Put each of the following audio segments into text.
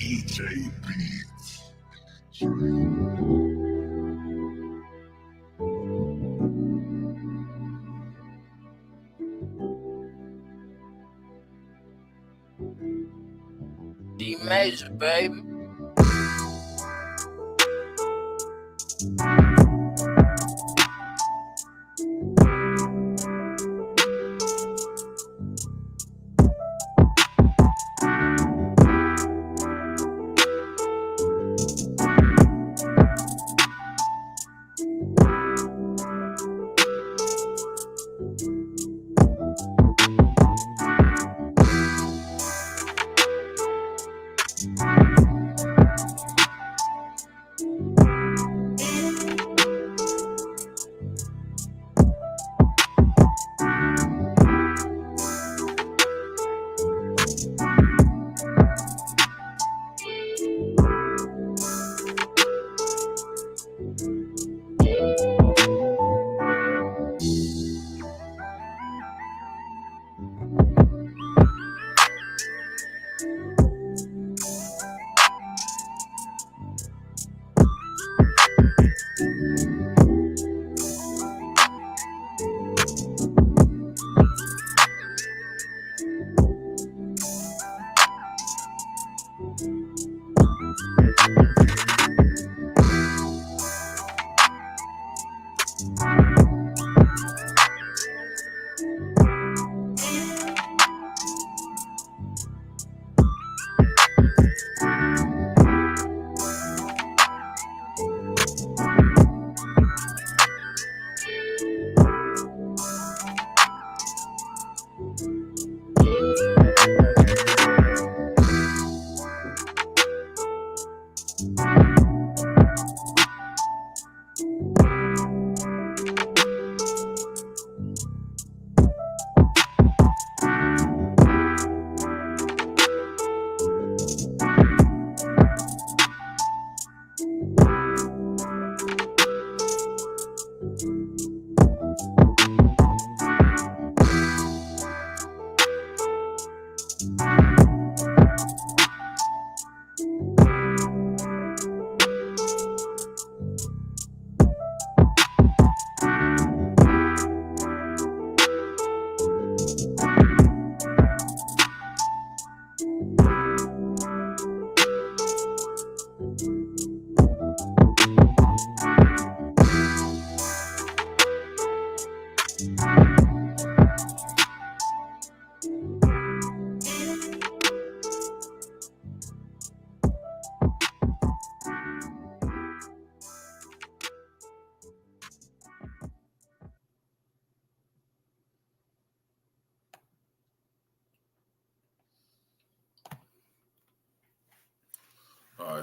DJ Beats. D major, baby.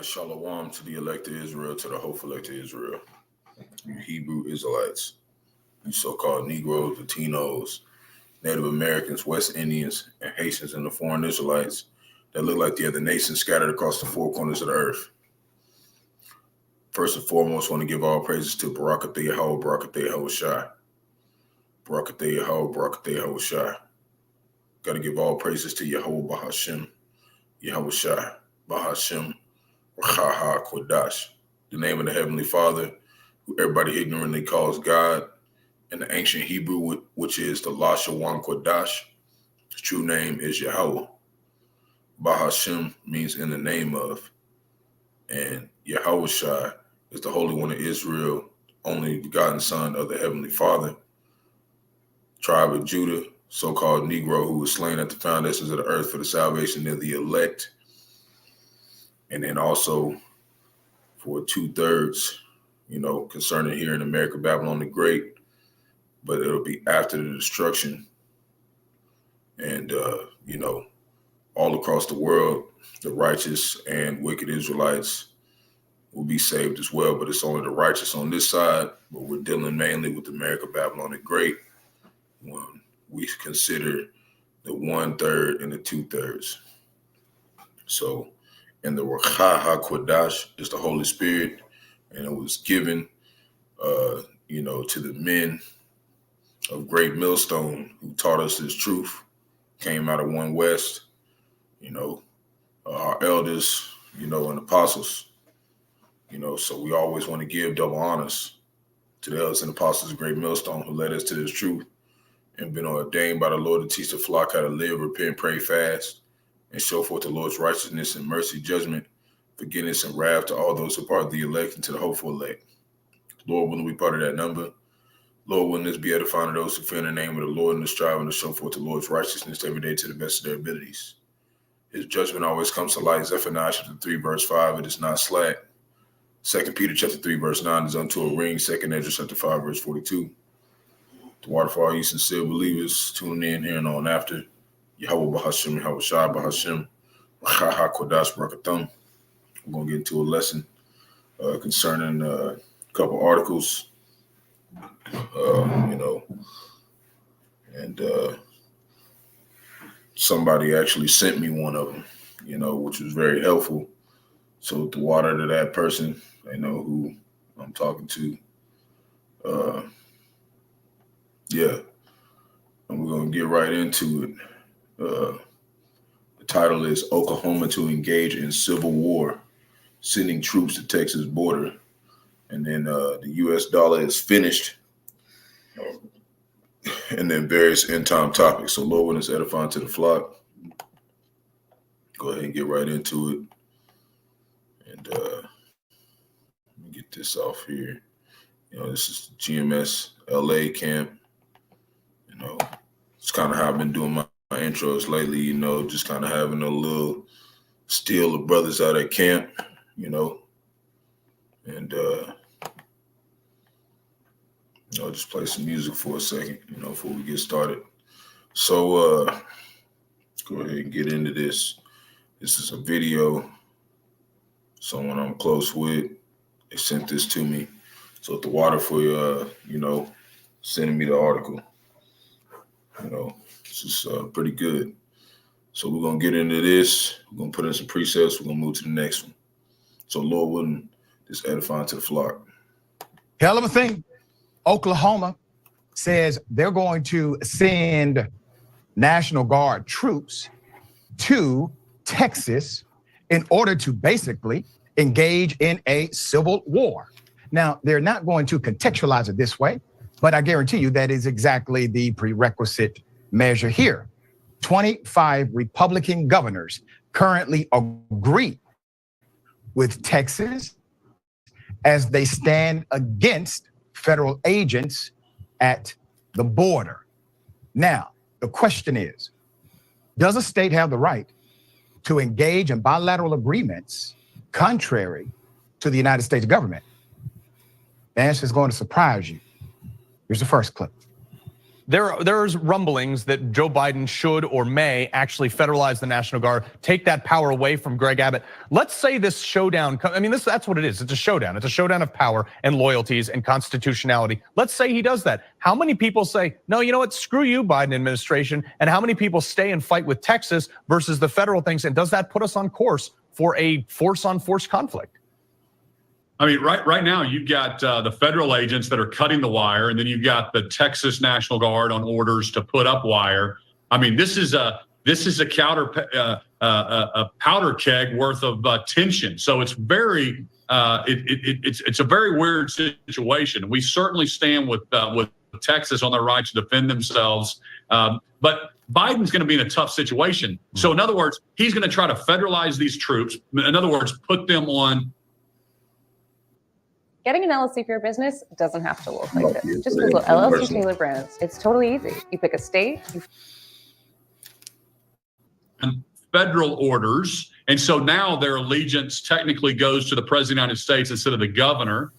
Shalom to the elect of Israel, to the hopeful elect of Israel. You Hebrew Israelites, you so-called Negroes, Latinos, Native Americans, West Indians, and Haitians, and the foreign Israelites that look like the other nations scattered across the four corners of the earth. First and foremost, I want to give all praises to Barak, Yahawah, Barak, Yahawashi. Barak, Yahawah, Barak, Yahawashi. Got to give all praises to Yahawah, Bahasham, Yahawashi, Bahasham, Rachaa, Qadash, the name of the Heavenly Father, who everybody ignorantly calls God, in the ancient Hebrew, which is the Lashawan Qadash. His true name is Yahawah. Bahasham means in the name of, and Yahawashi is the Holy One of Israel, only begotten Son of the Heavenly Father, tribe of Judah, so-called Negro, who was slain at the foundations of the earth for the salvation of the elect. And then also for 2/3, concerning here in America, Babylon the Great, but it'll be after the destruction. And, all across the world, the righteous and wicked Israelites will be saved as well, but it's only the righteous on this side, but we're dealing mainly with America, Babylon the Great, when we consider the 1/3 and the 2/3. So, and the Rachaa HaQadash is the Holy Spirit, and it was given, to the men of Great Millstone who taught us this truth, came out of One West. Our elders, and apostles. So we always want to give double honors to the elders and apostles, a great millstone who led us to this truth and been ordained by the Lord to teach the flock how to live, repent, pray, fast, and show forth the Lord's righteousness and mercy, judgment, forgiveness, and wrath to all those who are part of the elect and to the hopeful elect. Lord, willing we part of that number. Lord, willing this be edifying to those who fear in the name of the Lord and the striving to show forth the Lord's righteousness every day to the best of their abilities. His judgment always comes to light. Zephaniah chapter 3, verse 5, it is not slack. 2 Peter chapter 3, verse 9 is unto a ring. 2 Ezra chapter 5, verse 42. The water for all you sincere believers tuning in here and on after. Yahawah, Bahasham, Yahawashi, Bahasham, Rachaa, Qadash, Barak, Atham. We're going to get into a lesson concerning a couple articles, and somebody actually sent me one of them, which was very helpful. So the water to that person, they know who I'm talking to. And we're going to get right into it. The title is Oklahoma to engage in civil war, sending troops to Texas border. And then the U.S. dollar is finished. And then various end time topics. So Lord, when it's edifying to the flock, go ahead and get right into it. And let me get this off here. This is GMS LA camp. It's kind of how I've been doing my intros lately, just kind of having a little steal of brothers out at camp, and just play some music for a second, before we get started. So go ahead and get into this. This is a video. Someone I'm close with, they sent this to me. So the water for sending me the article. This is pretty good. So we're gonna get into this. We're gonna put in some presets. We're gonna move to the next one. So Lord willing, this edifying to the flock. Hell of a thing. Oklahoma says they're going to send National Guard troops to Texas in order to basically engage in a civil war. Now, they're not going to contextualize it this way, but I guarantee you that is exactly the prerequisite measure here. 25 Republican governors currently agree with Texas as they stand against federal agents at the border. Now, the question is, does a state have the right to engage in bilateral agreements contrary to the United States government? The answer is going to surprise you. Here's the first clip. There's rumblings that Joe Biden should or may actually federalize the National Guard, take that power away from Greg Abbott. Let's say this showdown, that's what it is. It's a showdown. It's a showdown of power and loyalties and constitutionality. Let's say he does that. How many people say, no, you know what, screw you, Biden administration? And how many people stay and fight with Texas versus the federal things? And does that put us on course for a force-on-force conflict? Right now you've got the federal agents that are cutting the wire, and then you've got the Texas National Guard on orders to put up wire. This is a powder keg worth of tension. So it's very it's a very weird situation. We certainly stand with Texas on their right to defend themselves, but Biden's going to be in a tough situation. So in other words, he's going to try to federalize these troops. In other words, put them on. Getting an LLC for your business doesn't have to look like this. Just Google LLC Taylor Brands. It's totally easy. You pick a state. Federal orders. And so now their allegiance technically goes to the president of the United States instead of the governor.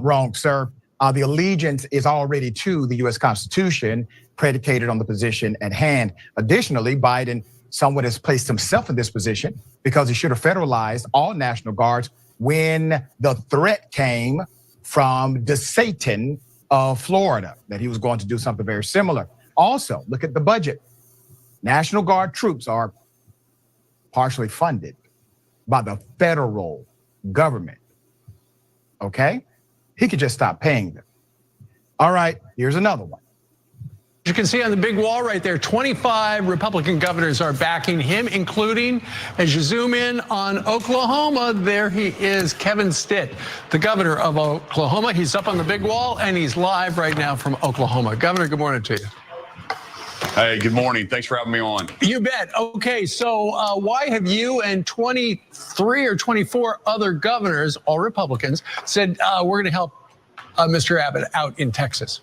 Wrong, sir. The allegiance is already to the U.S. Constitution, predicated on the position at hand. Additionally, Biden somewhat has placed himself in this position because he should have federalized all National Guards when the threat came from the Satan of Florida, that he was going to do something very similar. Also, look at the budget. National Guard troops are partially funded by the federal government, okay? He could just stop paying them. All right, here's another one. you can see on the big wall right there, 25 Republican governors are backing him, including, as you zoom in on Oklahoma, there he is, Kevin Stitt, the governor of Oklahoma. He's up on the big wall, and he's live right now from Oklahoma. Governor, good morning to you. Hey, good morning. Thanks for having me on. You bet. Okay, so why have you and 23 or 24 other governors, all Republicans, said we're going to help Mr. Abbott out in Texas?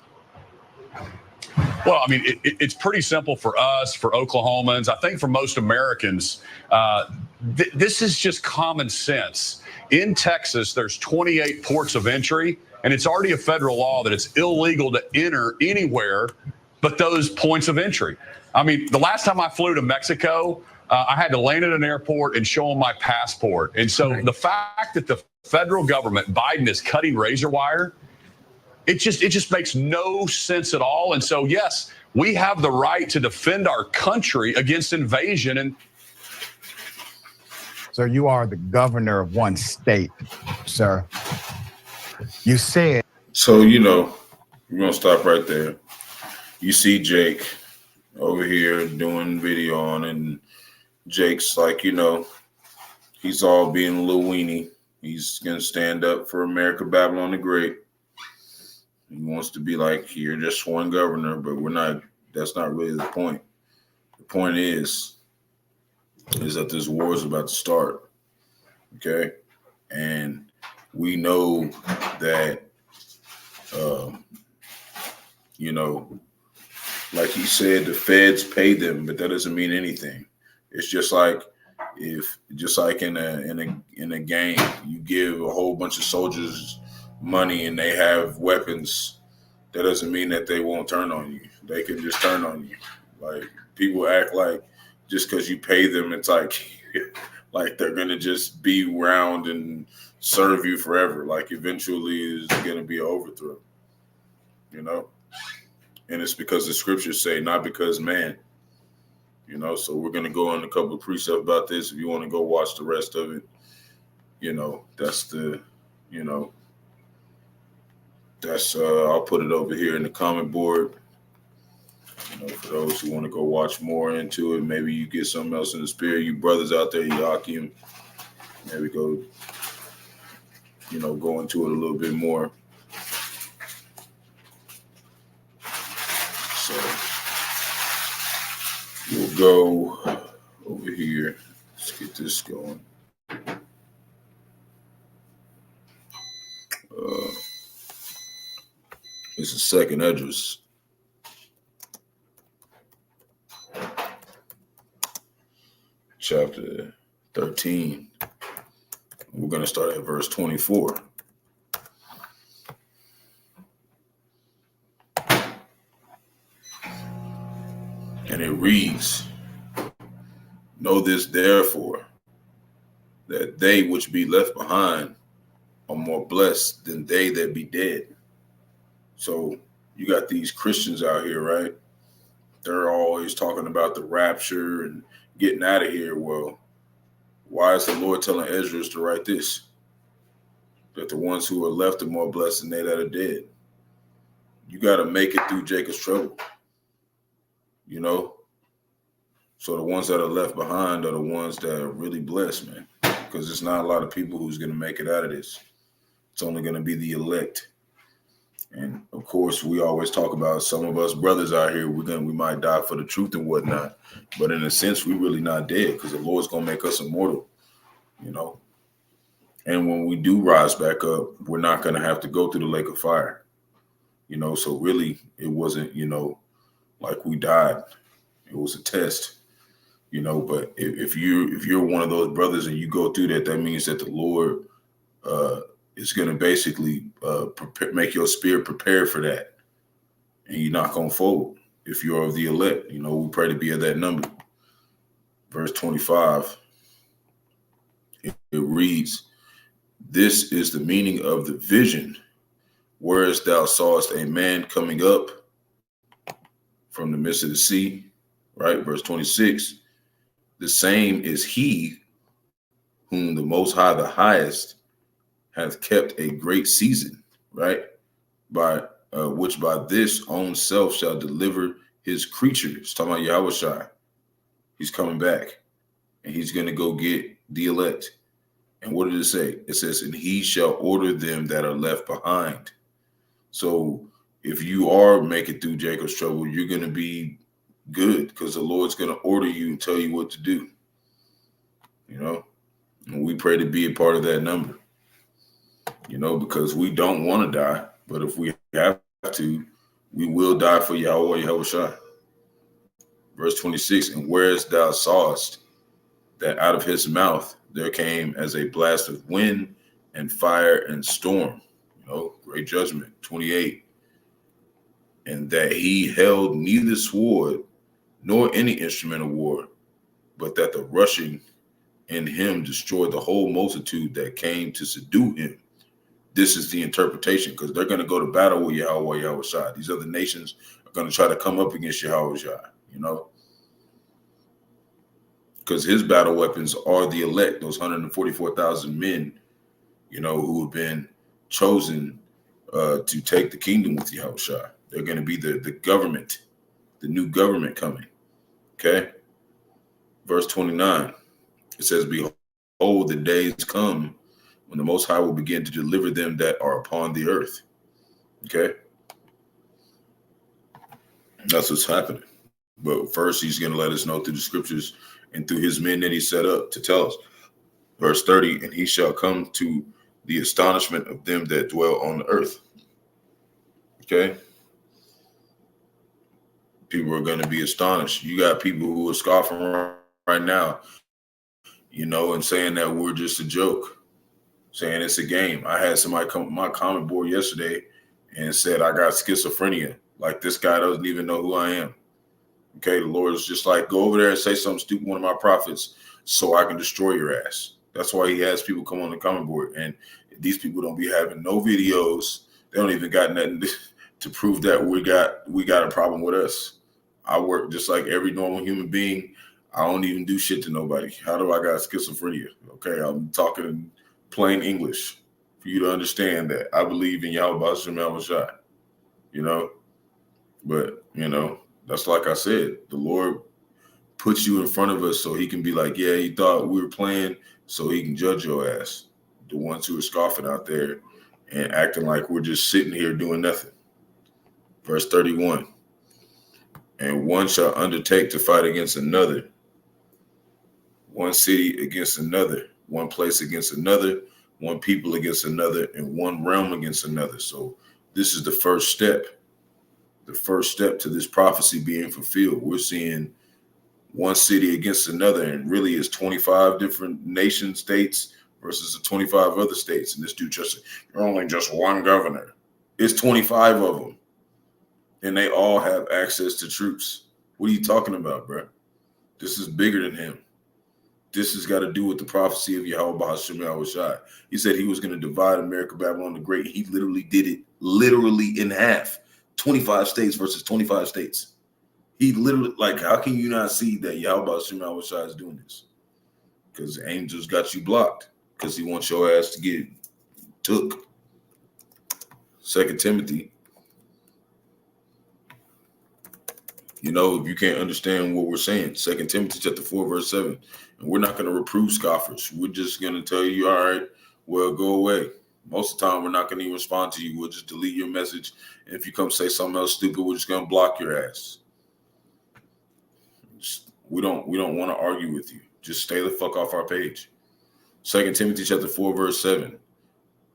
Well, I mean, it's pretty simple for us, for Oklahomans. I think for most Americans, this is just common sense. In Texas, there's 28 ports of entry, and it's already a federal law that it's illegal to enter anywhere but those points of entry. I mean, the last time I flew to Mexico, I had to land at an airport and show them my passport. And so the fact that the federal government, Biden, is cutting razor wire, it just makes no sense at all. And so, yes, we have the right to defend our country against invasion. And So you are the governor of one state, sir. You said. So, you know, we're going to stop right there. You see Jake over here doing video on, and Jake's like, you know, he's all being a little weenie. He's going to stand up for America, Babylon the Great. He wants to be like, you're just one governor, but we're not. That's not really the point. The point is that this war is about to start, okay? And we know that, you know, like he said, the feds pay them, but that doesn't mean anything. It's just like in a game, you give a whole bunch of soldiers money and they have weapons. That doesn't mean that they won't turn on you. They can just turn on you. Like, people act like just because you pay them, it's like they're gonna just be around and serve you forever. Like, eventually is gonna be an overthrow, you know. And it's because the scriptures say, not because man, you know. So we're gonna go on a couple of precepts about this. If you want to go watch the rest of it, you know, that's the, you know, that's I'll put it over here in the comment board. You know, for those who want to go watch more into it, maybe you get something else in the spirit. You brothers out there, Yakim, maybe go, you know, go into it a little bit more. So we'll go over here. Let's get this going. It's the second address. Chapter 13. We're going to start at verse 24. And it reads, know this therefore, that they which be left behind are more blessed than they that be dead. So you got these Christians out here, right? They're always talking about the rapture and getting out of here. Well, why is the Lord telling Ezra to write this? That the ones who are left are more blessed than they that are dead. You got to make it through Jacob's trouble, you know? So the ones that are left behind are the ones that are really blessed, man, because there's not a lot of people who's going to make it out of this. It's only going to be the elect. And of course, we always talk about some of us brothers out here, we might die for the truth and whatnot. But in a sense, we're really not dead, because the Lord's going to make us immortal, you know. And when we do rise back up, we're not going to have to go through the lake of fire, you know. So really, it wasn't, you know, like we died. It was a test, you know. But if you're one of those brothers and you go through that, that means that the Lord is going to basically make your spirit prepared for that, and you're not going to fold if you're of the elect. You know, we pray to be of that number. Verse 25, it reads, this is the meaning of the vision, whereas thou sawest a man coming up from the midst of the sea, right? Verse 26, the same is he whom the Most High, the highest, hath kept a great season, right? By which by this own self shall deliver his creatures, talking about Yahawashi, he's coming back and he's going to go get the elect. And what did it say? It says, and he shall order them that are left behind. So if you are making through Jacob's trouble, you're going to be good because the Lord's going to order you and tell you what to do. You know, and we pray to be a part of that number, you know, because we don't want to die. But if we have to, we will die for Yahawah, Yahawashi. Verse 26, and whereas thou sawest that out of his mouth there came as a blast of wind and fire and storm, you know, great judgment. 28, and that he held neither sword nor any instrument of war, but that the rushing in him destroyed the whole multitude that came to subdue him. This is the interpretation, because they're going to go to battle with Yahawah, Yahawashi. These other nations are going to try to come up against Yahawashi, you know, because his battle weapons are the elect, those 144,000 men, you know, who have been chosen to take the kingdom with Yahawashi. They're going to be the government, the new government coming. Okay. Verse 29, it says, behold, the days come when the Most High will begin to deliver them that are upon the earth. Okay. That's what's happening. But first, he's going to let us know through the scriptures and through his men that he set up to tell us. Verse 30, and he shall come to the astonishment of them that dwell on the earth. Okay. People are going to be astonished. You got people who are scoffing right now, you know, and saying that we're just a joke, saying it's a game. I had somebody come on my comment board yesterday and said, I got schizophrenia. Like, this guy doesn't even know who I am. Okay, the Lord is just like, go over there and say something stupid, one of my prophets, so I can destroy your ass. That's why he has people come on the comment board. And these people don't be having no videos. They don't even got nothing to prove that we got a problem with us. I work just like every normal human being. I don't even do shit to nobody. How do I got schizophrenia? Okay, I'm talking in plain English for you to understand that I believe in Yahawah, you know. But, you know, that's like I said, the Lord puts you in front of us so he can be like, yeah, he thought we were playing, so he can judge your ass. The ones who are scoffing out there and acting like we're just sitting here doing nothing. Verse 31, and one shall undertake to fight against another, one city against another, one place against another, one people against another, and one realm against another. So this is the first step to this prophecy being fulfilled. We're seeing one city against another, and really it's 25 different nation states versus the 25 other states. And this dude just said, you're only just one governor. It's 25 of them. And they all have access to troops. What are you talking about, bro? This is bigger than him. This has got to do with the prophecy of Yahawah Bahasham Yahawashi. He said he was going to divide America, Babylon the Great. He literally did it in half. 25 states versus 25 states. He literally, like, how can you not see that Yahawah Bahasham Yahawashi is doing this? Because angels got you blocked. Because he wants your ass to get took. 2 Timothy. You know, if you can't understand what we're saying, 2 Timothy chapter 4, verse 7. And we're not going to reprove scoffers. We're just going to tell you, all right, well, go away. Most of the time, we're not going to even respond to you. We'll just delete your message. And if you come say something else stupid, we're just going to block your ass. We don't want to argue with you. Just stay the fuck off our page. 2 Timothy chapter 4, verse 7.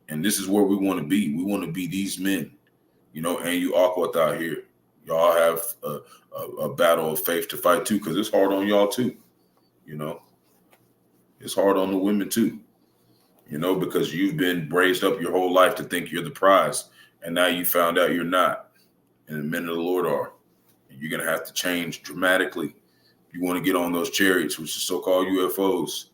And this is where we want to be. We want to be these men, you know, and you awkward out here. Y'all have a battle of faith to fight too, because it's hard on y'all too. You know, it's hard on the women too, you know, because you've been raised up your whole life to think you're the prize. And now you found out you're not. And the men of the Lord are. And you're going to have to change dramatically. You want to get on those chariots, which is so-called UFOs.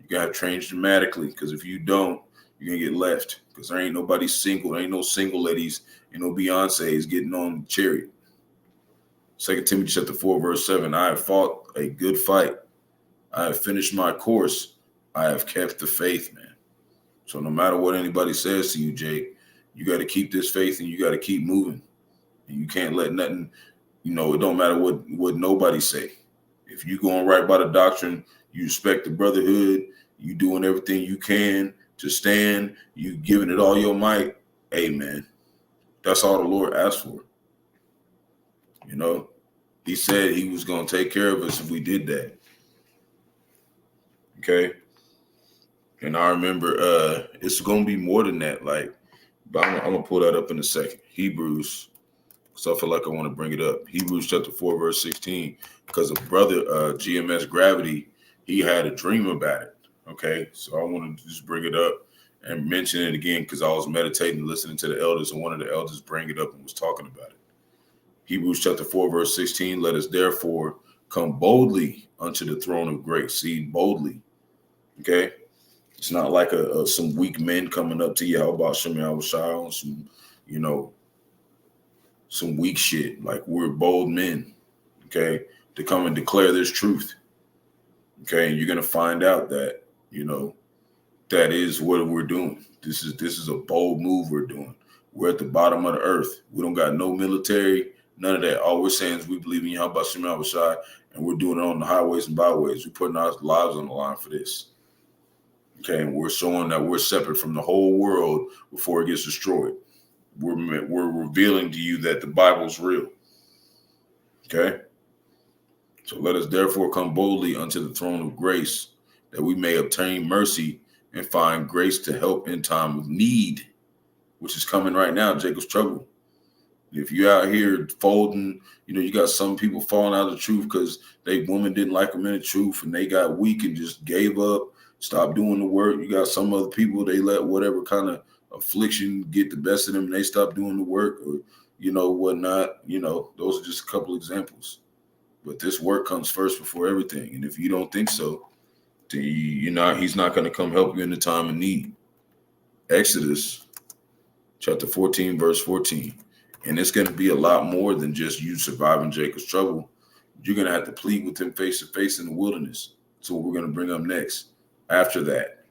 You got to change dramatically, because if you don't, you're going to get left, because there ain't nobody single. There ain't no single ladies. Ain't no Beyonce's getting on the chariot. 2 Timothy chapter 4, verse 7, I have fought a good fight. I have finished my course. I have kept the faith, man. So no matter what anybody says to you, Jake, you got to keep this faith and you got to keep moving. And you can't let nothing You know, it don't matter what nobody say. If you going right by the doctrine, you respect the brotherhood, you doing everything you can to stand, you giving it all your might, amen. That's all the Lord asked for. You know, he said he was going to take care of us if we did that. Okay. And I remember it's going to be more than that. Like, but I'm going to pull that up in a second. Hebrews, because I feel like I want to bring it up. Hebrews chapter 4, verse 16, because a brother, GMS Gravity, he had a dream about it. Okay. So I wanted to just bring it up and mention it again because I was meditating, listening to the elders, and one of the elders bring it up and was talking about it. Hebrews chapter 4, verse 16, let us therefore come boldly unto the throne of grace. See, boldly. Okay. It's not like some weak men coming up to Bahasham, Yahawashi on some, you know, some weak shit. Like, we're bold men, okay, to come and declare this truth. Okay, and you're gonna find out that, you know, that is what we're doing. This is a bold move we're doing. We're at the bottom of the earth. We don't got no military, none of that. All we're saying is we believe in Yahawashi, Yahawashi, and we're doing it on the highways and byways. We're putting our lives on the line for this. Okay, and we're showing that we're separate from the whole world before it gets destroyed. We're revealing to you that the Bible's real. Okay? So let us therefore come boldly unto the throne of grace, that we may obtain mercy and find grace to help in time of need, which is coming right now, Jacob's trouble. If you're out here folding, you know, you got some people falling out of the truth because they woman didn't like them in the truth and they got weak and just gave up, stopped doing the work. You got some other people, they let whatever kind of affliction get the best of them and they stop doing the work, or, you know, whatnot. You know, those are just a couple examples. But this work comes first before everything. And if you don't think so, then he's not going to come help you in the time of need. Exodus chapter 14, verse 14. And it's going to be a lot more than just you surviving Jacob's trouble. You're going to have to plead with him face to face in the wilderness. So we're going to bring up next after that.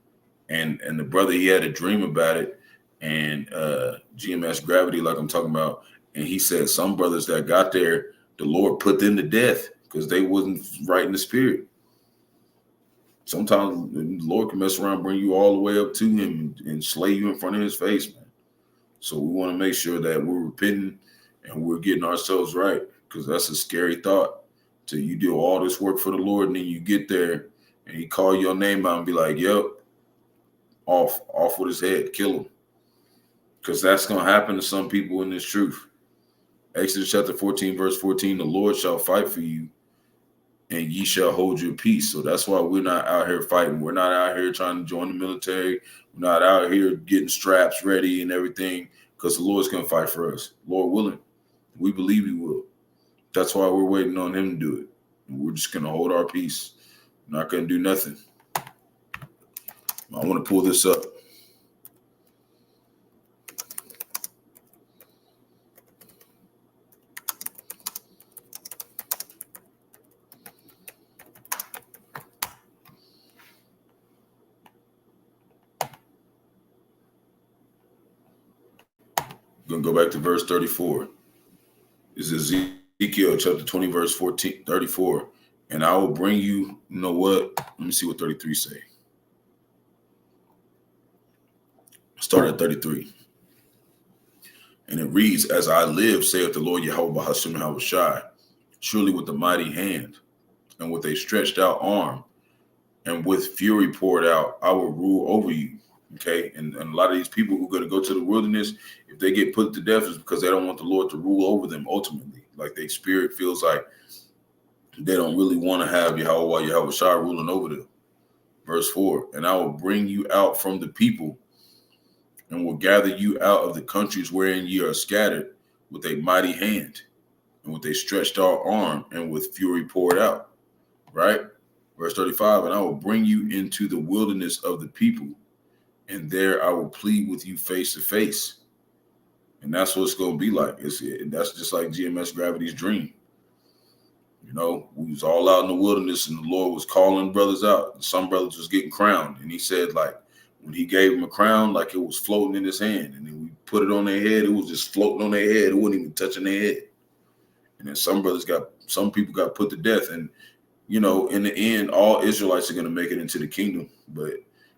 And the brother, he had a dream about it. And GMS Gravity, like I'm talking about, and he said some brothers that got there, the Lord put them to death because they wasn't right in the spirit. Sometimes the Lord can mess around, bring you all the way up to him and slay you in front of his face, man. So we want to make sure that we're repenting and we're getting ourselves right, because that's a scary thought. Till you do all this work for the Lord and then you get there and he call your name out and be like, yep, off with his head, kill him. Because that's going to happen to some people in this truth. Exodus chapter 14, verse 14, the Lord shall fight for you and ye shall hold your peace. So that's why we're not out here fighting. We're not out here trying to join the military. We're not out here getting straps ready and everything, because the Lord's going to fight for us. Lord willing, we believe he will. That's why we're waiting on him to do it. And we're just going to hold our peace. We're not going to do nothing. I want to pull this up. Going to go back to verse 34. This is Ezekiel chapter 20, verse 34. And I will bring you know what? Let me see what 33 say. Start at 33. And it reads, as I live, saith the Lord Yahawah, Bahasham, Yahawashi, surely with a mighty hand and with a stretched out arm and with fury poured out, I will rule over you. Okay, and a lot of these people who are going to go to the wilderness, if they get put to death, is because they don't want the Lord to rule over them ultimately. Like their spirit feels like they don't really want to have Yahawah, Yahawashi ruling over them. Verse 4, and I will bring you out from the people and will gather you out of the countries wherein ye are scattered with a mighty hand and with a stretched out arm and with fury poured out. Right? Verse 35, and I will bring you into the wilderness of the people, and there I will plead with you face to face. And that's what it's going to be like. That's just like GMS Gravity's dream. You know, we was all out in the wilderness and the Lord was calling brothers out. And some brothers was getting crowned. And he said, like, when he gave them a crown, like it was floating in his hand. And then we put it on their head. It was just floating on their head. It wasn't even touching their head. And then some people got put to death. And, you know, in the end, all Israelites are going to make it into the kingdom. But,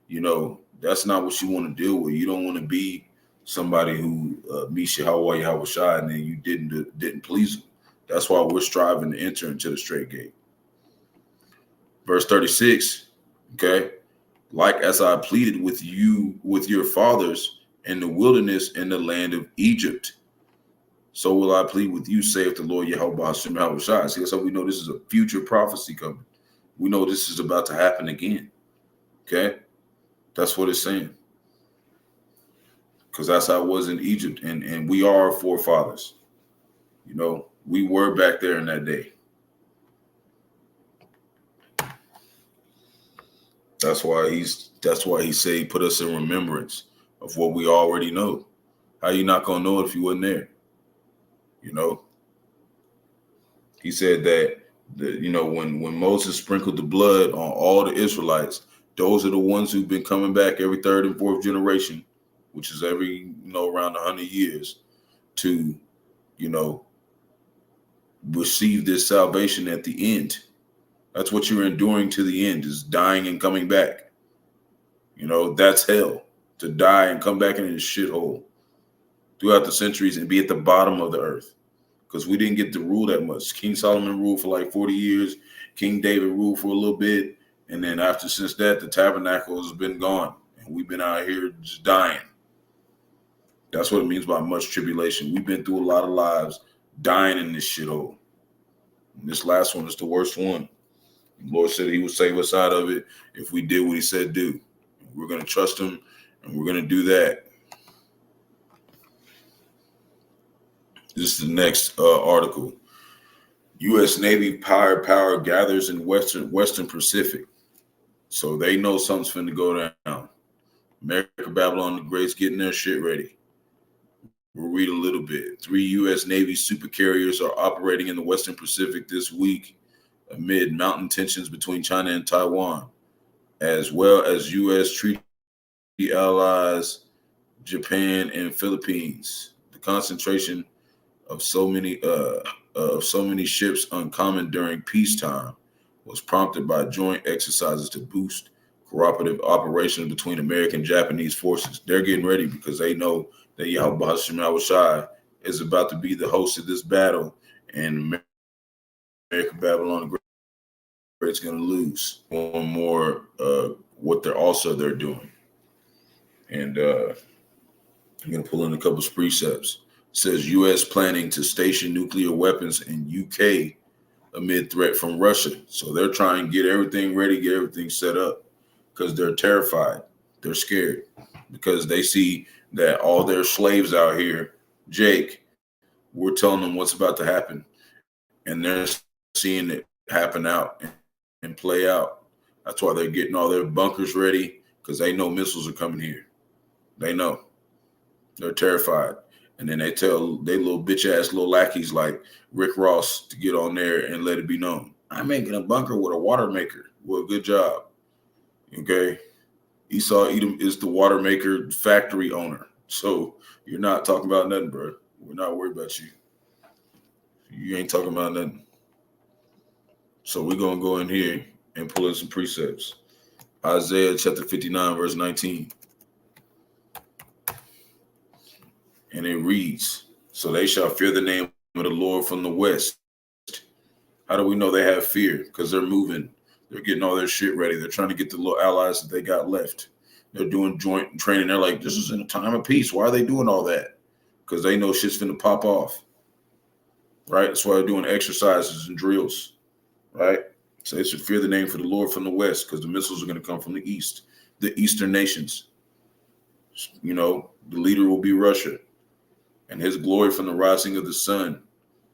you know, that's not what you want to deal with. You don't want to be somebody who meets Yahawah, Yahawashi, and then you didn't please him. That's why we're striving to enter into the straight gate. Verse 36, okay? Like as I pleaded with you, with your fathers in the wilderness in the land of Egypt, so will I plead with you, saith the Lord Yahweh Bahasham Yahawashi. See, that's how we know this is a future prophecy coming. We know this is about to happen again. Okay? That's what it's saying. Because that's how it was in Egypt. And we are our forefathers. You know, we were back there in that day. That's why he said he put us in remembrance of what we already know. How you not gonna know it if you wasn't there? You know, he said that you know, when Moses sprinkled the blood on all the Israelites, those are the ones who've been coming back every third and fourth generation, which is every, you know, around 100 years, to, you know, receive this salvation at the end. That's what you're enduring to the end, is dying and coming back. You know, that's hell, to die and come back into the shithole throughout the centuries and be at the bottom of the earth. Because we didn't get to rule that much. King Solomon ruled for like 40 years. King David ruled for a little bit. And then since that, the tabernacle has been gone. And we've been out here just dying. That's what it means by much tribulation. We've been through a lot of lives dying in this shithole. And this last one is the worst one. The Lord said he would save us out of it if we did what he said do. We're going to trust him, and we're going to do that. This is the next article. U.S. Navy power gathers in Western Pacific. So they know something's finna go down. America, Babylon the Great's getting their shit ready. We'll read a little bit. 3 U.S. Navy supercarriers are operating in the Western Pacific this week amid mounting tensions between China and Taiwan, as well as U.S. treaty allies, Japan and Philippines. The concentration of so many ships uncommon during peacetime was prompted by joint exercises to boost cooperative operations between American and Japanese forces. They're getting ready because they know that Yahawashi is about to be the host of this battle, and America, Babylon the Great's going to lose one more what they're doing. And I'm going to pull in a couple of precepts. It says U.S. planning to station nuclear weapons in UK amid threat from Russia. So they're trying to get everything ready, get everything set up, because they're terrified. They're scared because they see that all their slaves out here, Jake, we're telling them what's about to happen. And they're seeing it happen out and play out. That's why they're getting all their bunkers ready, because they know missiles are coming here. They know. They're terrified. And then they tell they little bitch ass little lackeys like Rick Ross to get on there and let it be known. I'm making a bunker with a water maker. Well, good job. Okay. Esau Edom is the water maker factory owner. So you're not talking about nothing, bro. We're not worried about you. You ain't talking about nothing. So we're going to go in here and pull in some precepts. Isaiah chapter 59, verse 19. And it reads, so they shall fear the name of the Lord from the west. How do we know they have fear? Because they're moving. They're getting all their shit ready. They're trying to get the little allies that they got left. They're doing joint training. They're like, this is in a time of peace. Why are they doing all that? Because they know shit's finna pop off. Right? That's why they're doing exercises and drills. Right? So they should fear the name for the Lord from the west, because the missiles are going to come from the east. The eastern nations. You know, the leader will be Russia. And his glory from the rising of the sun,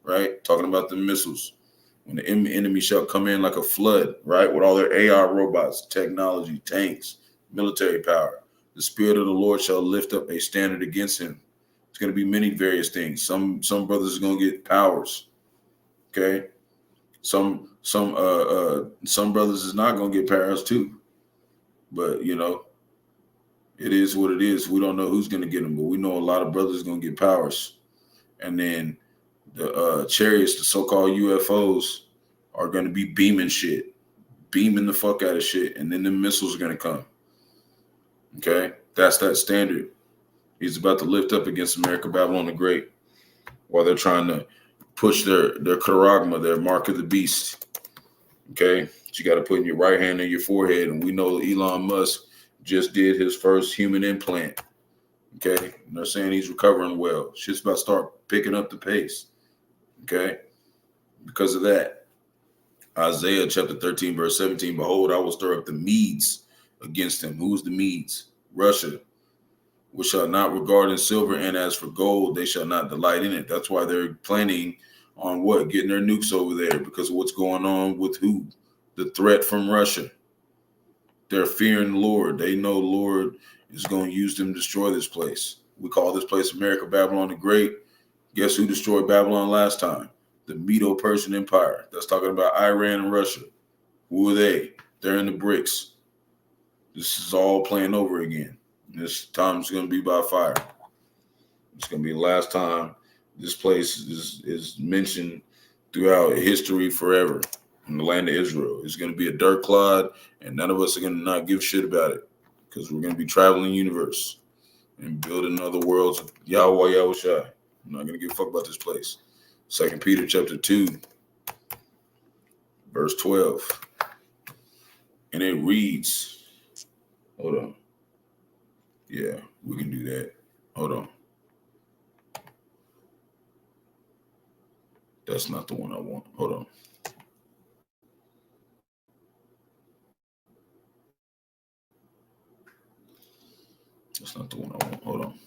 right? Talking about the missiles. When the enemy shall come in like a flood, right? With all their AI robots, technology, tanks, military power. The Spirit of the Lord shall lift up a standard against him. It's going to be many various things. Some brothers are going to get powers. Okay. Some brothers is not going to get powers too. But, you know, it is what it is. We don't know who's going to get them, but we know a lot of brothers are going to get powers. And then The chariots, the so-called UFOs, are going to be beaming the fuck out of shit, and then the missiles are going to come. Okay, that's that standard. He's about to lift up against America, Babylon the Great, while they're trying to push their charagma, their mark of the beast. Okay, you got to put in your right hand on your forehead, and we know Elon Musk just did his first human implant. Okay, and they're saying he's recovering well. Shit's about to start picking up the pace. Okay, because of that, Isaiah chapter 13, verse 17, behold, I will stir up the Medes against him. Who's the Medes? Russia, which shall not regard in silver, and as for gold, they shall not delight in it. That's why they're planning on what? Getting their nukes over there, because of what's going on with who? The threat from Russia. They're fearing the Lord. They know the Lord is going to use them to destroy this place. We call this place America, Babylon the Great. Guess who destroyed Babylon last time? The Medo-Persian Empire. That's talking about Iran and Russia. Who are they? They're in the BRICS. This is all playing over again. This time is going to be by fire. It's going to be the last time this place is mentioned throughout history forever in the land of Israel. It's going to be a dirt clod, and none of us are going to not give shit about it, because we're going to be traveling the universe and building other worlds of Yahawah, Yahawashi. I'm not going to give a fuck about this place. 2 Peter chapter 2, verse 12. And it reads, hold on. Yeah, we can do that. Hold on. That's not the one I want. Hold on. That's not the one I want. Hold on.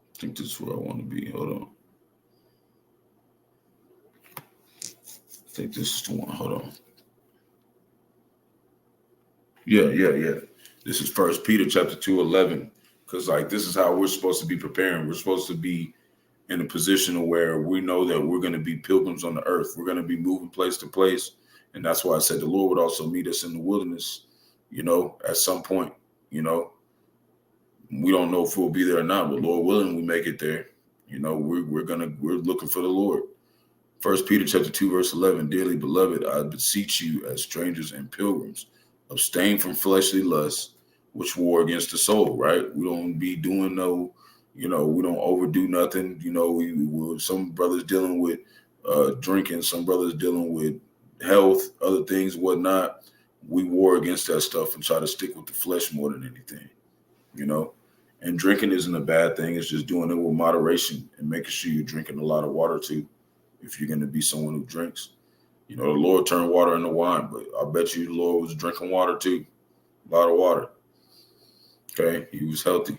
I think this is where I want to be. Hold on. I think this is the one. Hold on. Yeah. This is 1 Peter chapter 2:11. Because like this is how we're supposed to be preparing. We're supposed to be in a position where we know that we're going to be pilgrims on the earth. We're going to be moving place to place. And that's why I said the Lord would also meet us in the wilderness, at some point. We don't know if we'll be there or not, but Lord willing, we make it there. We're looking for the Lord. 1 Peter chapter 2, verse 11, dearly beloved, I beseech you as strangers and pilgrims, abstain from fleshly lusts, which war against the soul, right? We don't be doing we don't overdo nothing. Some brothers dealing with drinking, some brothers dealing with health, other things, whatnot. We war against that stuff and try to stick with the flesh more than anything, And drinking isn't a bad thing. It's just doing it with moderation and making sure you're drinking a lot of water too. If you're going to be someone who drinks, the Lord turned water into wine, but I bet you the Lord was drinking water too. A lot of water. Okay. He was healthy.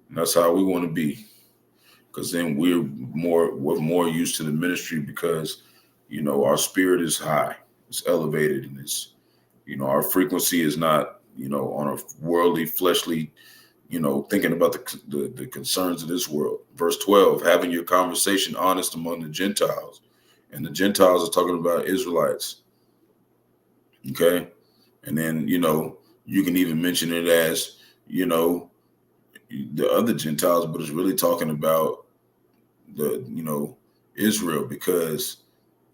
And that's how we want to be. Because then we're more used to the ministry because, our spirit is high. It's elevated, and it's, our frequency is not, on a worldly, fleshly, thinking about the concerns of this world. Verse 12, having your conversation honest among the Gentiles. And the Gentiles are talking about Israelites. Okay. And then, you can even mention it as, the other Gentiles, but it's really talking about the, Israel, because,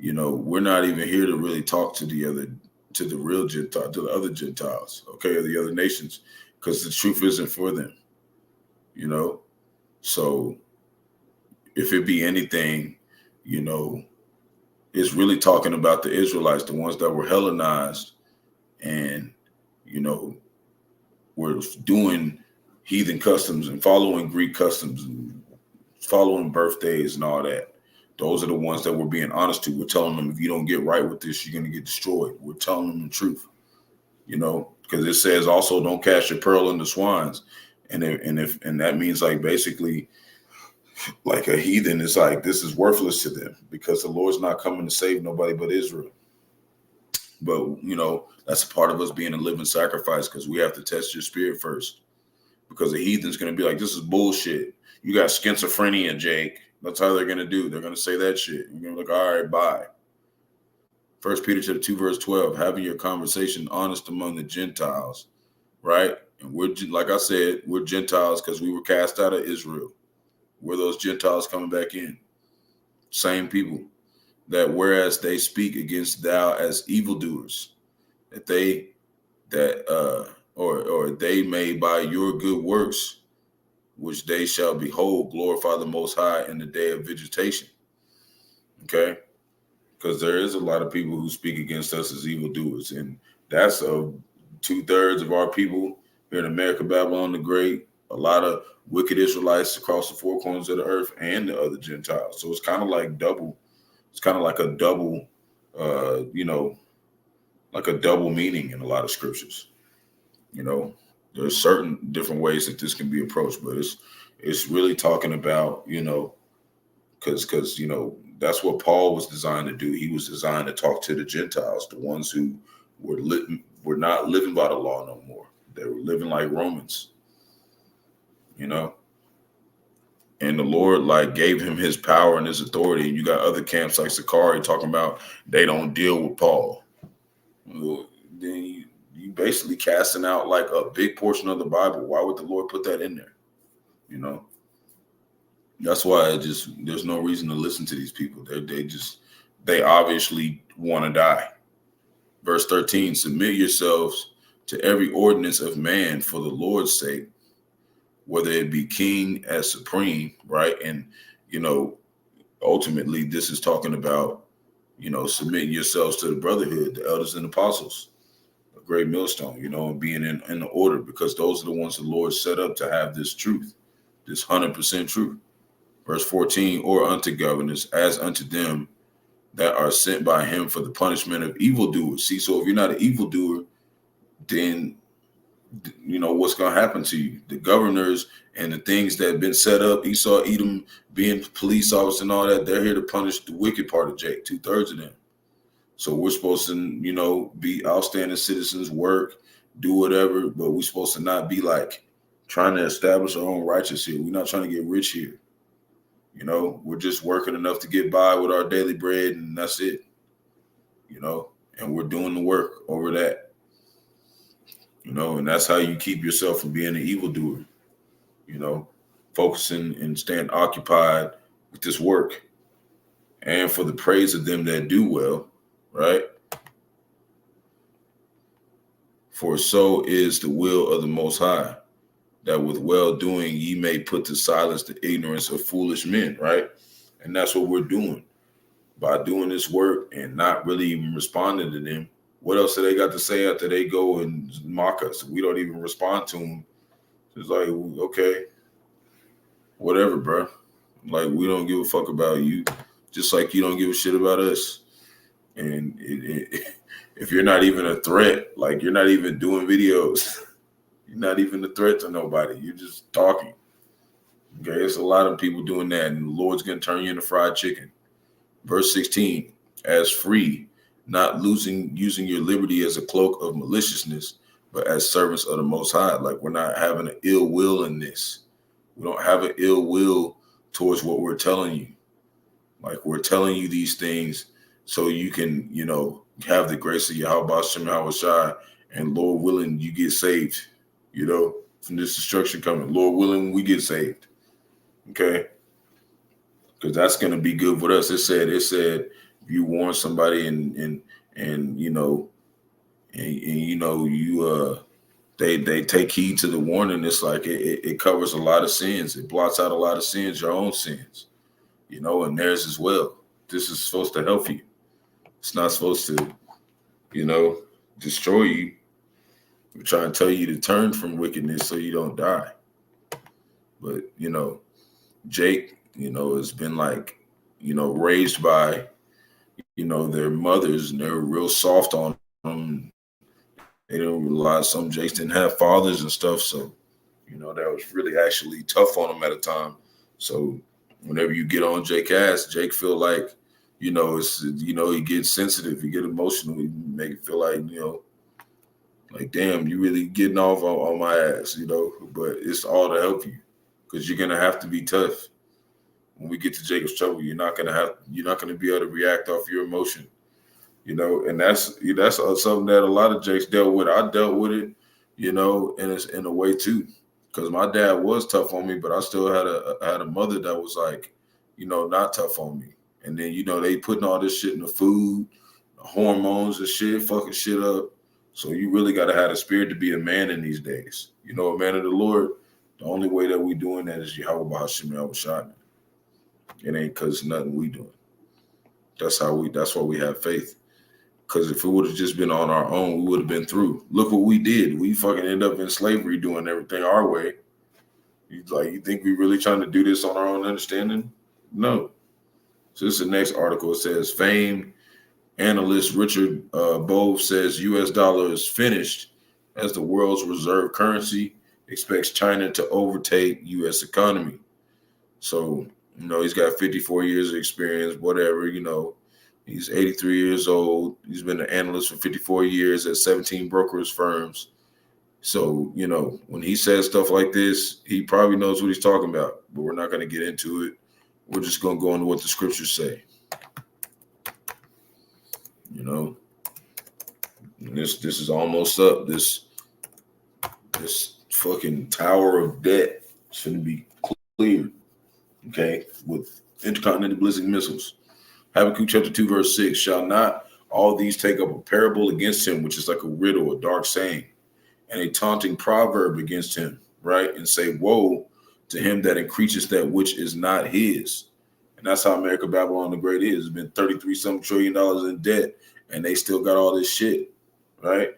we're not even here to really talk to the real Gentile, to the other Gentiles, okay, or the other nations, because the truth isn't for them, So if it be anything, it's really talking about the Israelites, the ones that were Hellenized and, were doing heathen customs and following Greek customs and following birthdays and all that. Those are the ones that we're being honest to. We're telling them, if you don't get right with this, you're going to get destroyed. We're telling them the truth, because it says also don't cast your pearl in the swines. And that means like basically like a heathen is like, this is worthless to them because the Lord's not coming to save nobody but Israel. But, that's a part of us being a living sacrifice, because we have to test your spirit first. because the heathen's going to be like, this is bullshit. You got schizophrenia, Jake. That's how they're going to do. They're going to say that shit. You're going to be like, all right, bye. 1 Peter chapter 2, verse 12, having your conversation honest among the Gentiles, right? And we're, like I said, we're Gentiles because we were cast out of Israel. We're those Gentiles coming back in. Same people. That whereas they speak against thou as evildoers, that they may by your good works, which they shall behold, glorify the Most High in the day of visitation. Okay? Because there is a lot of people who speak against us as evildoers, and that's 2/3 of our people here in America, Babylon the Great, a lot of wicked Israelites across the four corners of the earth, and the other Gentiles. So it's kind of like double. It's kind of like a double, like a double meaning in a lot of scriptures. There's certain different ways that this can be approached, but it's really talking about, because that's what Paul was designed to do. He was designed to talk to the Gentiles, the ones who were not living by the law no more. They were living like Romans, And the Lord gave him his power and his authority. And you got other camps like Sakari talking about they don't deal with Paul. Well, then you basically casting out like a big portion of the Bible. Why would the Lord put that in there? That's why there's no reason to listen to these people. They obviously want to die. Verse 13, submit yourselves to every ordinance of man for the Lord's sake, whether it be king as supreme, right? And, ultimately this is talking about, submitting yourselves to the brotherhood, the elders and apostles, a great millstone, and being in the order, because those are the ones the Lord set up to have this truth, this 100% truth. Verse 14, or unto governors as unto them that are sent by him for the punishment of evildoers. See, so if you're not an evildoer, then what's going to happen to you. The governors and the things that have been set up, Esau, Edom, being police officers and all that, they're here to punish the wicked part of Jake, 2/3 of them. So we're supposed to, be outstanding citizens, work, do whatever, but we're supposed to not be trying to establish our own righteousness here. We're not trying to get rich here. We're just working enough to get by with our daily bread, and that's it. And we're doing the work over that. And that's how you keep yourself from being an evildoer, focusing and staying occupied with this work and for the praise of them that do well, right? For so is the will of the Most High, that with well-doing ye may put to silence the ignorance of foolish men, right? And that's what we're doing by doing this work and not really even responding to them. What else do they got to say after they go and mock us? We don't even respond to them. It's like, okay, whatever, bro. We don't give a fuck about you, just like you don't give a shit about us. And if you're not even a threat, you're not even doing videos, you're not even a threat to nobody. You're just talking. Okay, it's a lot of people doing that, and the Lord's going to turn you into fried chicken. Verse 16, as free, not using your liberty as a cloak of maliciousness, but as servants of the Most High. We're not having an ill will in this. We don't have an ill will towards what we're telling you. We're telling you these things so you can, have the grace of Bahasham, Yahawashi, and Lord willing, you get saved, from this destruction coming. Lord willing, we get saved. Okay? Because that's going to be good with us. It said, you warn somebody they take heed to the warning. It's it covers a lot of sins. It blots out a lot of sins, your own sins, and theirs as well. This is supposed to help you. It's not supposed to, destroy you. We're trying to tell you to turn from wickedness so you don't die. But, Jake, has been raised by, their mothers, and they're real soft on them. They don't realize some Jakes didn't have fathers and stuff. So, that was really actually tough on them at a time. So whenever you get on Jake ass, Jake feel like, it's, he gets sensitive, he get emotional, he make it feel like, Like, damn, you really getting off on my ass, you know? But it's all to help you, because you're gonna have to be tough. When we get to Jacob's trouble, you're not gonna be able to react off your emotion, you know. And that's something that a lot of Jakes dealt with. I dealt with it, you know, in a way too, because my dad was tough on me, but I still had a mother that was like, you know, not tough on me. And then, you know, they putting all this shit in the food, the hormones and shit, fucking shit up. So you really got to have the spirit to be a man in these days. You know, a man of the Lord, the only way that we doing that is Yahawah, Bahasham, Yahawashi. It ain't because nothing we doing. That's why we have faith. Because if it would have just been on our own, we would have been through. Look what we did. We fucking end up in slavery doing everything our way. You think we really trying to do this on our own understanding? No. So this is the next article. It says, famed analyst Richard Bove says U.S. dollar is finished as the world's reserve currency, expects China to overtake U.S. economy. So, you know, he's got 54 years of experience, whatever, you know. He's 83 years old. He's been an analyst for 54 years at 17 brokerage firms. So, you know, when he says stuff like this, he probably knows what he's talking about, but we're not going to get into it. We're just going to go into what the scriptures say. You know, and this is almost up. This fucking tower of debt shouldn't be cleared, okay, with intercontinental ballistic missiles. Habakkuk chapter 2, verse 6, shall not all these take up a parable against him, which is like a riddle, a dark saying, and a taunting proverb against him, right? And say, woe to him that increases that which is not his. And that's how America, Babylon the Great is. It's been $33-some trillion in debt, and they still got all this shit, right?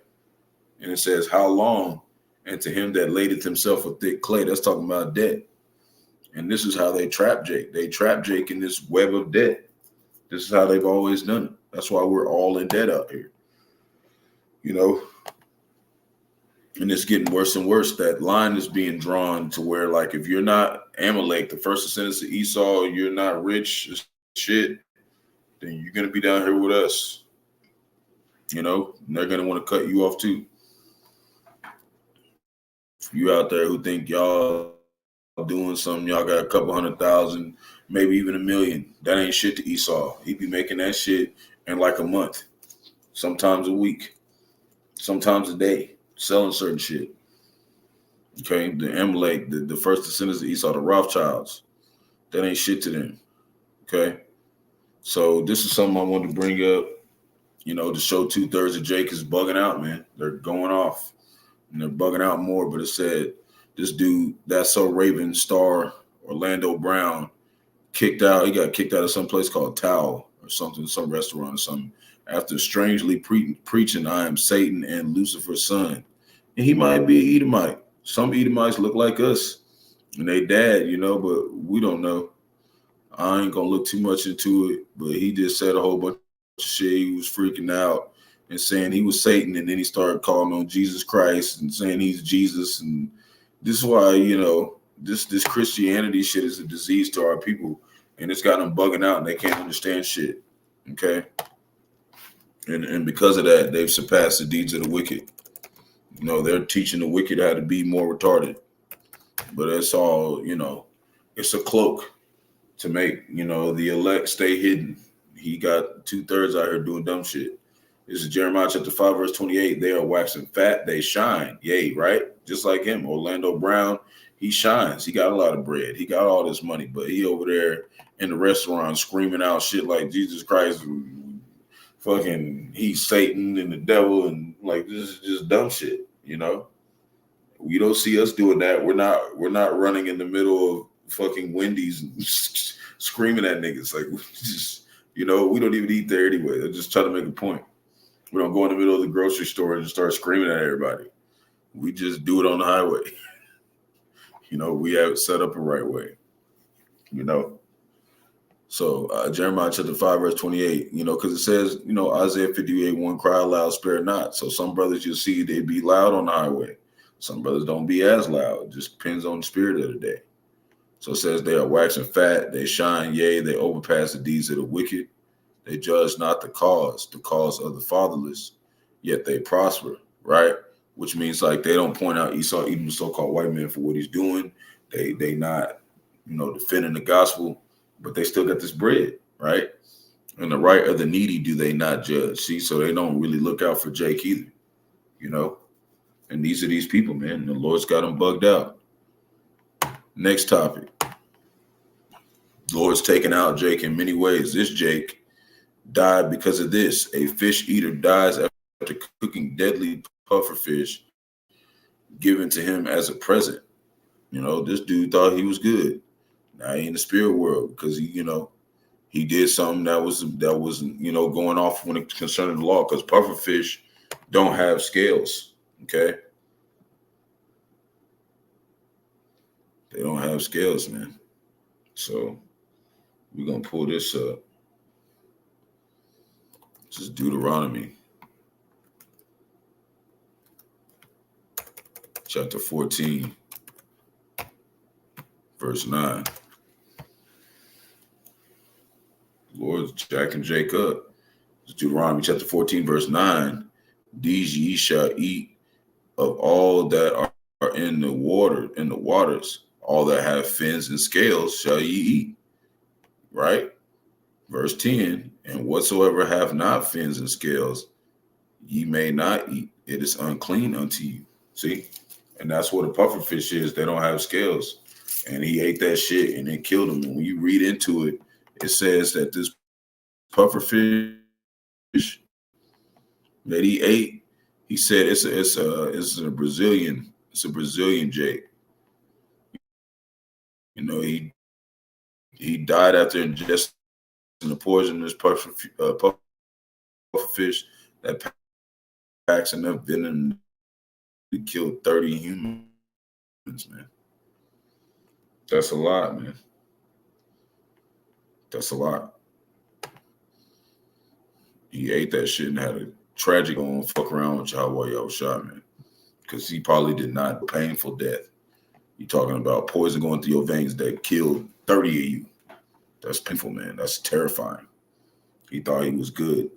And it says, how long? And to him that ladeth himself with thick clay. That's talking about debt. And this is how they trap Jake. They trap Jake in this web of debt. This is how they've always done it. That's why we're all in debt out here, you know? And it's getting worse and worse. That line is being drawn to where, like, if you're not Amalek, the first descendants of Esau, you're not rich as shit, then you're going to be down here with us. You know, and they're going to want to cut you off too. You out there who think y'all doing something, y'all got a couple 100,000, maybe even 1 million. That ain't shit to Esau. He be making that shit in like a month, sometimes a week, sometimes a day, selling certain shit. Okay, the Amalek, the first descendants of Esau, the Rothschilds, that ain't shit to them. Okay, so this is something I wanted to bring up, you know, to show 2/3 of Jake is bugging out, man. They're going off, and they're bugging out more. But it said this dude, That's So Raven star Orlando Brown, kicked out. He got kicked out of some place called Tao or something, some restaurant or something, after strangely preaching, I am Satan and Lucifer's son. And he might be an Edomite. Some Edomites look like us, and they dad, you know, but we don't know. I ain't gonna look too much into it, but he just said a whole bunch of shit. He was freaking out and saying he was Satan, and then he started calling on Jesus Christ and saying he's Jesus. And this is why, you know, this Christianity shit is a disease to our people, and it's got them bugging out and they can't understand shit. Okay, and because of that, they've surpassed the deeds of the wicked. You know, they're teaching the wicked how to be more retarded, but it's all, you know, it's a cloak to make, you know, the elect stay hidden. He got 2/3 out here doing dumb shit. This is Jeremiah chapter 5, verse 28. They are waxing fat, they shine. Yay, right? Just like him, Orlando Brown, he shines. He got a lot of bread. He got all this money, but he over there in the restaurant screaming out shit like Jesus Christ, fucking he's Satan and the devil, and like this is just dumb shit, you know. You don't see us doing that. We're not running in the middle of fucking Wendy's and screaming at niggas. Like, just, you know, we don't even eat there anyway. They're just trying to make a point. We don't go in the middle of the grocery store and just start screaming at everybody. We just do it on the highway. You know, we have it set up the right way, you know. So Jeremiah chapter 5, verse 28, you know, because it says, you know, Isaiah 58:1, cry aloud, spare not. So some brothers you'll see, they be loud on the highway. Some brothers don't be as loud. It just depends on the spirit of the day. So it says they are waxing fat, they shine, yea, they overpass the deeds of the wicked. They judge not the cause of the fatherless, yet they prosper, right? which means like they don't point out Esau, even the so-called white man, for what he's doing. They not, defending the gospel, but they still got this bread, right? And the right of the needy do they not judge? See, so they don't really look out for Jake either, And these are these people, man. The Lord's got them bugged out. Next topic. Lord's taken out Jake in many ways. This Jake died because of this. A fish eater dies after cooking deadly puffer fish given to him as a present. This dude thought he was good. Now he in the spirit world because he did something that wasn't going off when it concerning the law, because puffer fish don't have scales. Okay. They don't have scales, man. So we're going to pull this up. This is Deuteronomy chapter 14, verse 9. Lord's jacking Jake up. It's Deuteronomy chapter 14, verse 9. These ye shall eat of all that are in the waters, all that have fins and scales shall ye eat. Right? Verse 10, and whatsoever have not fins and scales, ye may not eat. It is unclean unto you. See? And that's what a puffer fish is. They don't have scales. And he ate that shit and it killed him. And when you read into it, it says that this puffer fish that he ate, he said it's a Brazilian Jake. He died after ingesting the poisonous puffer fish that packs enough venom to kill 30 humans, man. That's a lot, man. That's a lot. He ate that shit and had a tragic fuck around with Yahawashi, man. Because he probably did not painful death. You're talking about poison going through your veins that killed 30 of you. That's painful, man. That's terrifying. He thought he was good.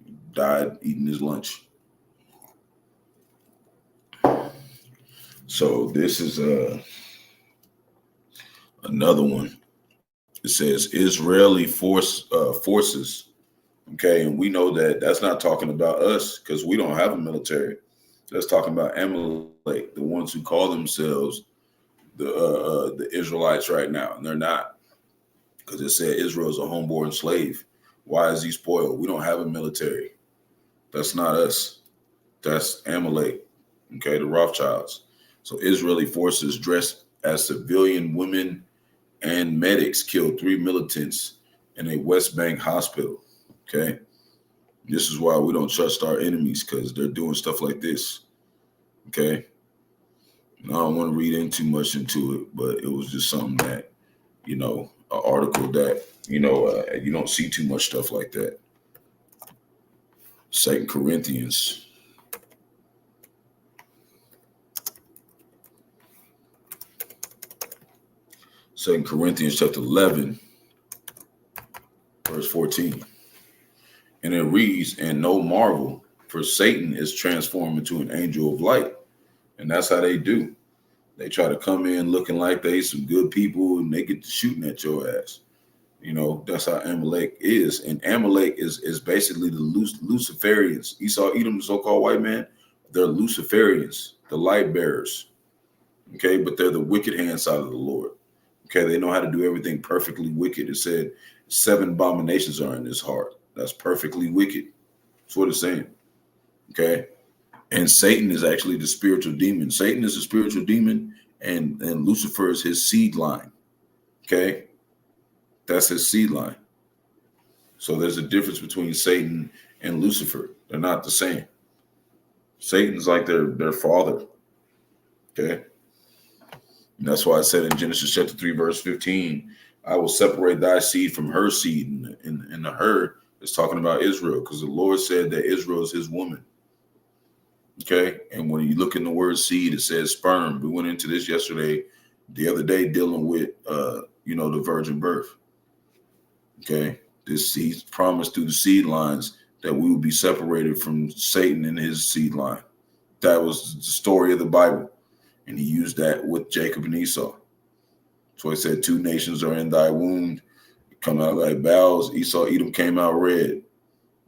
He died eating his lunch. So this is another one. It says Israeli forces. Okay, and we know that that's not talking about us because we don't have a military. That's talking about Amalek, the ones who call themselves the Israelites right now, and they're not, because it said Israel's a homeborn slave. Why is he spoiled? We don't have a military. That's not us. That's Amalek. Okay, the Rothschilds. So Israeli forces dressed as civilian women and medics killed 3 militants in a West Bank hospital. Okay, this is why we don't trust our enemies, because they're doing stuff like this. Okay, and I don't want to read in too much into it, but it was just something that, an article that, you don't see too much stuff like that. 2 Corinthians. Second Corinthians chapter 11, verse 14. And it reads, and no marvel, for Satan is transformed into an angel of light. And that's how they do. They try to come in looking like they some good people and they get to shooting at your ass. That's how Amalek is. And Amalek is basically the Luciferians. Esau, Edom, the so-called white man, they're Luciferians, the light bearers. Okay, but they're the wicked hand side of the Lord. Okay, they know how to do everything perfectly wicked. It said 7 abominations are in his heart. That's perfectly wicked. That's what it's saying. Okay. And Satan is actually the spiritual demon. Satan is a spiritual demon, and Lucifer is his seed line. Okay. That's his seed line. So there's a difference between Satan and Lucifer. They're not the same. Satan's like their father. Okay. And that's why I said in Genesis chapter 3, verse 15, I will separate thy seed from her seed. And the her is talking about Israel, because the Lord said that Israel is his woman. Okay. And when you look in the word seed, it says sperm. We went into this the other day, dealing with, the virgin birth. Okay. This seed promised through the seed lines that we will be separated from Satan and his seed line. That was the story of the Bible. And he used that with Jacob and Esau. So he said, 2 nations are in thy womb, come out like bowels. Esau, Edom came out red,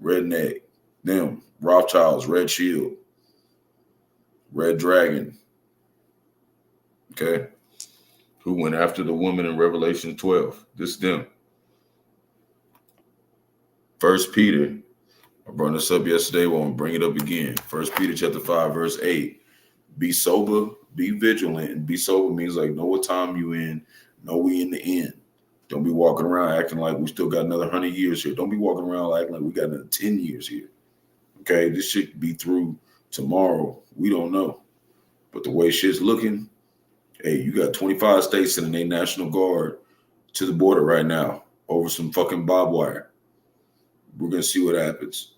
redneck. Them, Rothschilds, red shield, red dragon. Okay. Who went after the woman in Revelation 12. This them. 1 Peter. I brought this up yesterday. Won't bring it up again. 1 Peter chapter 5, verse 8. Be sober, be vigilant. And be sober means like know what time you in, know we in the end. Don't be walking around acting like we still got another 100 years here. Don't be walking around acting like we got another 10 years here. Okay, this shit be through tomorrow. We don't know. But the way shit's looking, hey, you got 25 states sending their National Guard to the border right now over some fucking barbed wire. We're going to see what happens.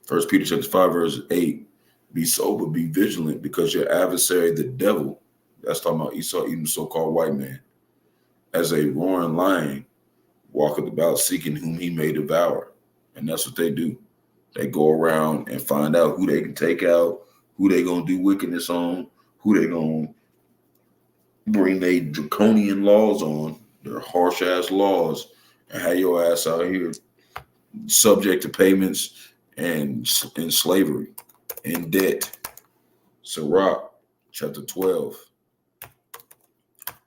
1 Peter chapter 5, verse 8. Be sober, be vigilant, because your adversary, the devil, that's talking about Esau, even so-called white man, as a roaring lion, walketh about seeking whom he may devour. And that's what they do. They go around and find out who they can take out, who they going to do wickedness on, who they going to bring their draconian laws on, their harsh-ass laws, and have your ass out here subject to payments and in slavery, in debt. Sirach, chapter 12,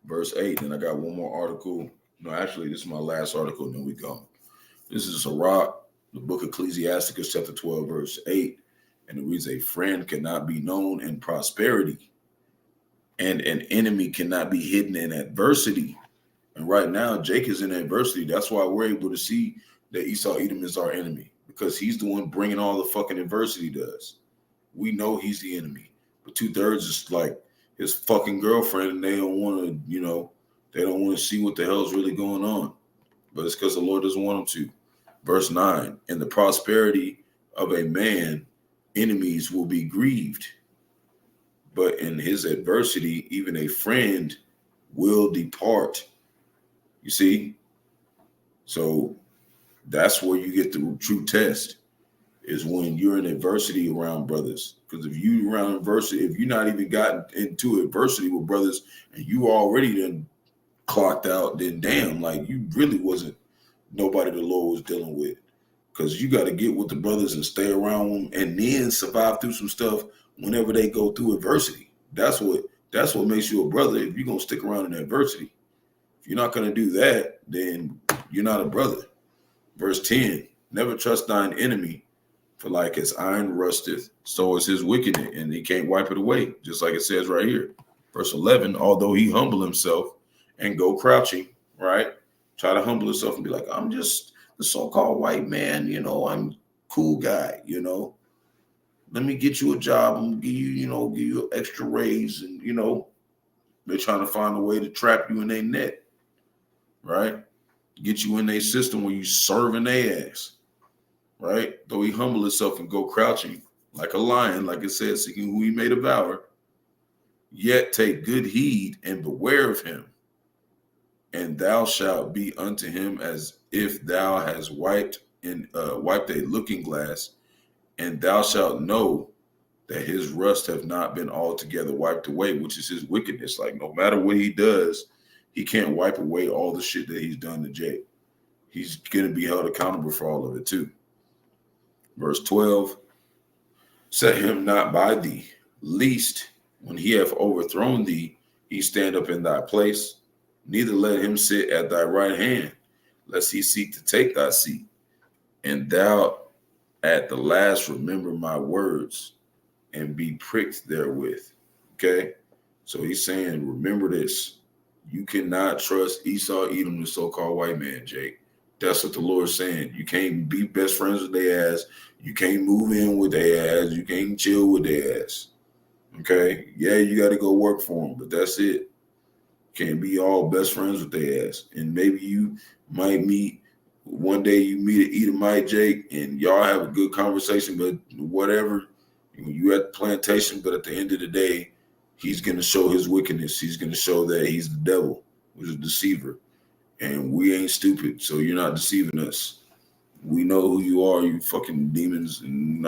verse 8. Then I got one more article. No, actually, this is my last article, and then we go. This is Sirach, the book of Ecclesiasticus, chapter 12, verse 8. And it reads, a friend cannot be known in prosperity, and an enemy cannot be hidden in adversity. And right now, Jake is in adversity. That's why we're able to see that Esau Edom is our enemy, because he's the one bringing all the fucking adversity to us. We know he's the enemy, but 2/3 is like his fucking girlfriend, and they don't want to, they don't want to see what the hell's really going on. But it's because the Lord doesn't want them to. Verse 9, in the prosperity of a man, enemies will be grieved, but in his adversity, even a friend will depart. You see? So that's where you get the true test, is when you're in adversity around brothers. Because if you around adversity, if you're not even gotten into adversity with brothers and you already done clocked out, then damn, like you really wasn't nobody the Lord was dealing with. Because you got to get with the brothers and stay around them and then survive through some stuff whenever they go through adversity. That's what makes you a brother, if you're going to stick around in adversity. If you're not going to do that, then you're not a brother. Verse 10, never trust thine enemy, for like as iron rusteth, so is his wickedness, and he can't wipe it away, just like it says right here. Verse 11, although he humble himself and go crouching, right? Try to humble himself and be like, I'm just the so-called white man, I'm cool guy, Let me get you a job. I'm gonna give you an extra raise, and they're trying to find a way to trap you in their net, right? Get you in their system where you serving their ass, right? Though he humble himself and go crouching like a lion, like it says, seeking who he may devour, yet take good heed and beware of him. And thou shalt be unto him as if thou hast wiped a looking glass, and thou shalt know that his rust have not been altogether wiped away, which is his wickedness. Like no matter what he does, he can't wipe away all the shit that he's done to Jake. He's going to be held accountable for all of it too. Verse 12, set him not by thee, lest when he hath overthrown thee, he stand up in thy place. Neither let him sit at thy right hand, lest he seek to take thy seat. And thou at the last remember my words and be pricked therewith. Okay? So he's saying, remember this. You cannot trust Esau, Edom, the so-called white man, Jake. That's what the Lord's saying. You can't be best friends with their ass. You can't move in with their ass. You can't chill with their ass. Okay? Yeah, you got to go work for them, but that's it. Can't be all best friends with their ass. And maybe you might meet, one day you meet an Edomite, Jake, and y'all have a good conversation, but whatever, you at the plantation, but at the end of the day, he's going to show his wickedness. He's going to show that he's the devil, which is a deceiver. And we ain't stupid, so you're not deceiving us. We know who you are, you fucking demons, and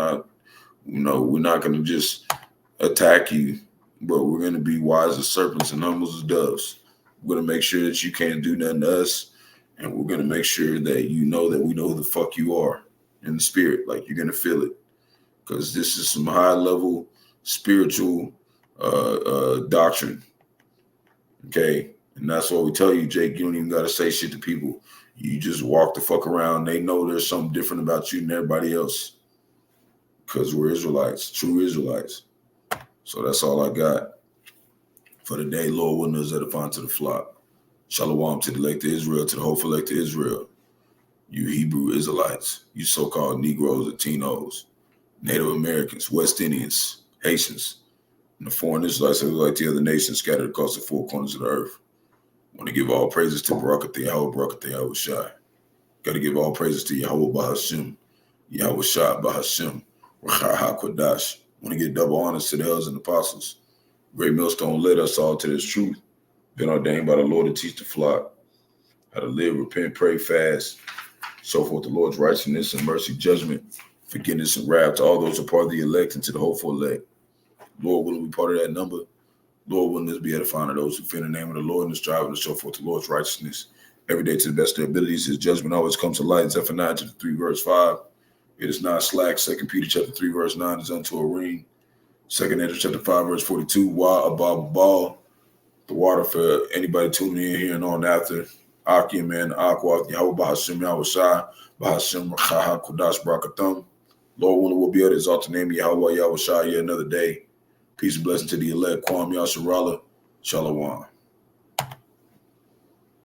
You know, we're not going to just attack you, but we're going to be wise as serpents and humble as doves. We're going to make sure that you can't do nothing to us, and we're going to make sure that you know that we know who the fuck you are in the spirit. Like, you're going to feel it, because this is some high-level spiritual doctrine, okay? And that's what we tell you, Jake. You don't even got to say shit to people. You just walk the fuck around. They know there's something different about you than everybody else, because we're Israelites, true Israelites. So that's all I got for the day. Lord willing, us edifying to the flock. Shalom to the elect of Israel, to the hopeful elect of Israel. You Hebrew Israelites, you so-called Negroes, Latinos, Native Americans, West Indians, Haitians, and the foreign Israelites that look like the other nations scattered across the four corners of the earth. I want to give all praises to Barak, Barak, Yahawashi. Got to give all praises to Yahawah, Bahasham, Yahawashi, Bahasham, Rachaa, Qadash. Want to give double honors to the elders and apostles. Great millstone led us all to this truth. Been ordained by the Lord to teach the flock how to live, repent, pray, fast, so forth the Lord's righteousness and mercy, judgment, forgiveness and wrath to all those who are part of the elect and to the hopeful elect. Lord willing, be part of that number. Lord willing, this be edifying of those who fear the name of the Lord and is striving to show forth the Lord's righteousness every day to the best of their abilities. His judgment always comes to light. Zephaniah chapter 3, verse 5. It is not slack. 2 Peter chapter 3, verse 9 is unto a ring. 2 Ezra chapter 5, verse 42. Wa above ball. The water for anybody tuning in here and on after. Aki, man, Aqua, Yahawah, Bahasham, Yahawashi, Bahasham, Rachaa, Qadash, Barak, Atham. Lord willing, we'll be able to exalt the name of Yahawah, Yahawashi here another day. Peace and blessing to the elect. Kwam Yasharala. Shalom.